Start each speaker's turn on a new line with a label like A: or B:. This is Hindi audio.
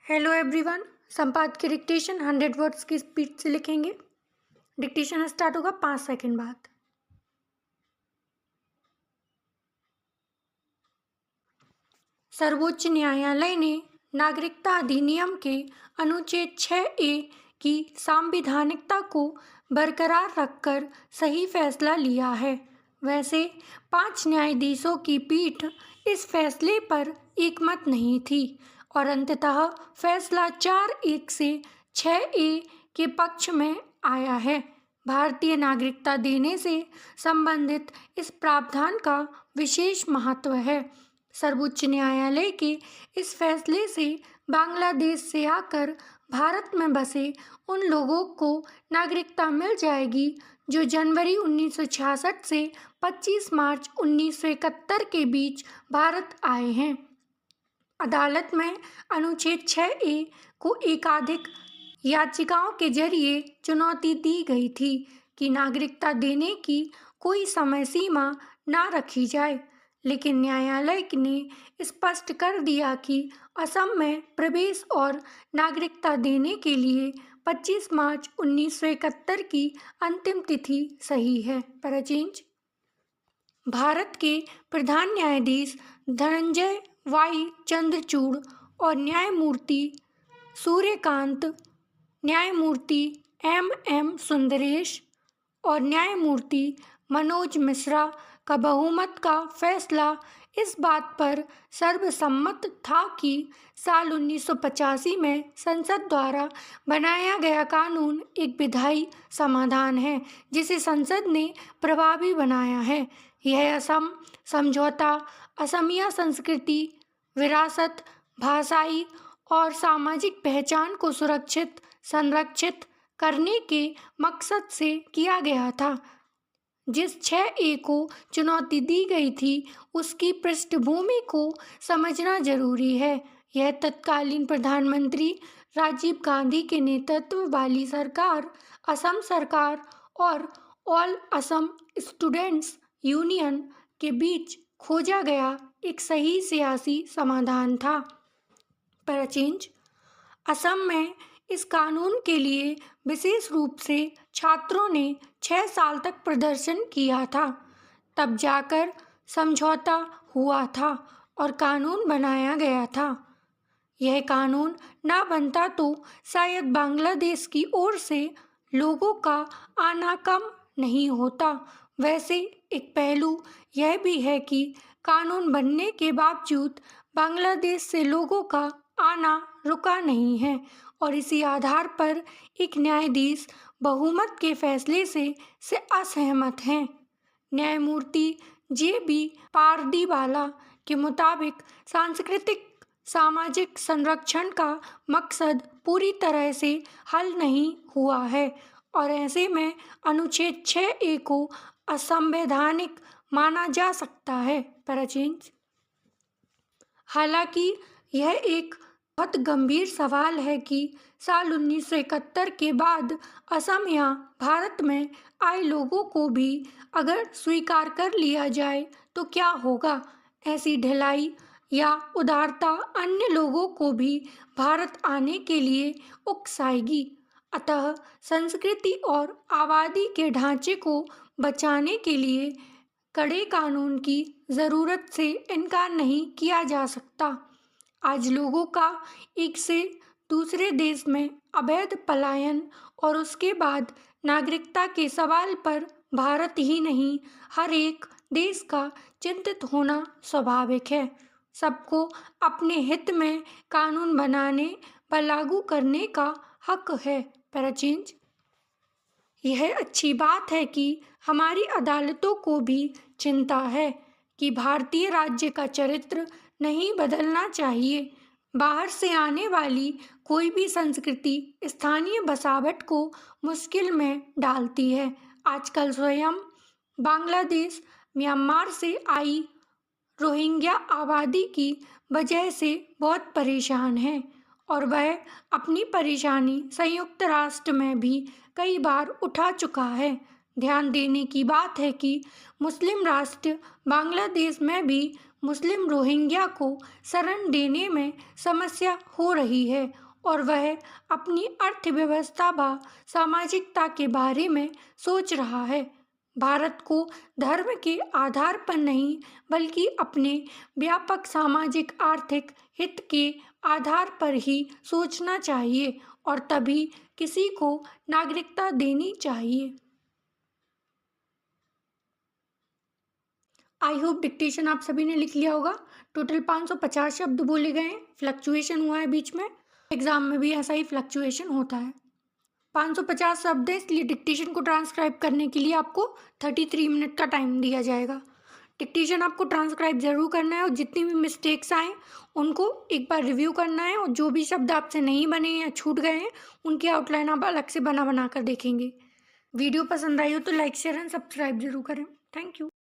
A: Hello everyone. संपादकीय डिक्टेशन 100 वर्ड्स की स्पीड से लिखेंगे। डिक्टेशन स्टार्ट होगा 5 सेकंड बाद। सर्वोच्च न्यायालय ने नागरिकता अधिनियम के अनुच्छेद 6A की संवैधानिकता को बरकरार रखकर सही फैसला लिया है। वैसे 5 न्यायाधीशों की पीठ इस फैसले पर एकमत नहीं थी और अंततः फैसला 4-1 से 6A के पक्ष में आया है। भारतीय नागरिकता देने से संबंधित इस प्रावधान का विशेष महत्व है। सर्वोच्च न्यायालय के इस फैसले से बांग्लादेश से आकर भारत में बसे उन लोगों को नागरिकता मिल जाएगी जो जनवरी 1966 से 25 मार्च 1971 के बीच भारत आए हैं। अदालत में अनुच्छेद 6A को एकाधिक याचिकाओं के जरिए चुनौती दी गई थी कि नागरिकता देने की कोई समय सीमा न रखी जाए, लेकिन न्यायालय ने स्पष्ट कर दिया कि असम में प्रवेश और नागरिकता देने के लिए 25 मार्च 1971 की अंतिम तिथि सही है। पैराचेंज। भारत के प्रधान न्यायाधीश धनंजय वाई चंद्रचूड़ और न्यायमूर्ति सूर्यकांत, न्यायमूर्ति MM सुंदरेश और न्यायमूर्ति मनोज मिश्रा का बहुमत का फैसला इस बात पर सर्वसम्मत था कि साल 1985 में संसद द्वारा बनाया गया कानून एक विधायी समाधान है जिसे संसद ने प्रभावी बनाया है। यह असम समझौता असमिया संस्कृति, विरासत, भाषाई और सामाजिक पहचान को सुरक्षित संरक्षित करने के मकसद से किया गया था। जिस 6A को चुनौती दी गई थी उसकी पृष्ठभूमि को समझना जरूरी है। यह तत्कालीन प्रधानमंत्री राजीव गांधी के नेतृत्व वाली सरकार, असम सरकार और ऑल असम स्टूडेंट्स यूनियन के बीच खोजा गया एक सही सियासी समाधान था। पैराचेंज। असम में इस कानून के लिए विशेष रूप से छात्रों ने 6 साल तक प्रदर्शन किया था, तब जाकर समझौता हुआ था और कानून बनाया गया था। यह कानून ना बनता तो शायद बांग्लादेश की ओर से लोगों का आना कम नहीं होता। वैसे एक पहलू यह भी है कि कानून बनने के बावजूद बांग्लादेश से लोगों का आना रुका नहीं है और इसी आधार पर एक न्यायाधीश बहुमत के फैसले से असहमत हैं। न्यायमूर्ति JB पारदीवाला के मुताबिक सांस्कृतिक सामाजिक संरक्षण का मकसद पूरी तरह से हल नहीं हुआ है और ऐसे में अनुच्छेद 6A को असंवैधानिक माना जा सकता है। पैराचेंज। हालांकि यह एक बहुत गंभीर सवाल है कि साल 1971 के बाद असम या भारत में आए लोगों को भी अगर स्वीकार कर लिया जाए तो क्या होगा। ऐसी ढिलाई या उदारता अन्य लोगों को भी भारत आने के लिए उकसाएगी। अतः संस्कृति और आबादी के ढांचे को बचाने के लिए कड़े कानून की ज़रूरत से इनकार नहीं किया जा सकता। आज लोगों का एक से दूसरे देश में अवैध पलायन और उसके बाद नागरिकता के सवाल पर भारत ही नहीं हर एक देश का चिंतित होना स्वाभाविक है। सबको अपने हित में कानून बनाने व लागू करने का हक है। पैराचेंज। यह अच्छी बात है कि हमारी अदालतों को भी चिंता है कि भारतीय राज्य का चरित्र नहीं बदलना चाहिए। बाहर से आने वाली कोई भी संस्कृति स्थानीय बसावट को मुश्किल में डालती है। आजकल स्वयं बांग्लादेश, म्यांमार से आई रोहिंग्या आबादी की वजह से बहुत परेशान है और वह अपनी परेशानी संयुक्त राष्ट्र में भी कई बार उठा चुका है। ध्यान देने की बात है कि मुस्लिम राष्ट्र बांग्लादेश में भी मुस्लिम रोहिंग्या को शरण देने में समस्या हो रही है और वह अपनी अर्थव्यवस्था व सामाजिकता के बारे में सोच रहा है। भारत को धर्म के आधार पर नहीं बल्कि अपने व्यापक सामाजिक आर्थिक हित के आधार पर ही सोचना चाहिए और तभी किसी को नागरिकता देनी चाहिए। आई होप डिक्टेशन आप सभी ने लिख लिया होगा। टोटल 550 शब्द बोले गए हैं, फ्लक्चुएशन हुआ है बीच में, एग्जाम में भी ऐसा ही फ्लक्चुएशन होता है। 550 शब्द है, इसलिए डिक्टेशन को ट्रांसक्राइब करने के लिए आपको 33 मिनट का टाइम दिया जाएगा। डिक्टेशन आपको ट्रांसक्राइब ज़रूर करना है और जितनी भी मिस्टेक्स आए उनको एक बार रिव्यू करना है और जो भी शब्द आपसे नहीं बने या छूट गए हैं उनकी आउटलाइन आप अलग से बना कर देखेंगे। वीडियो पसंद आई हो तो लाइक शेयर एंड सब्सक्राइब जरूर करें। Thank you.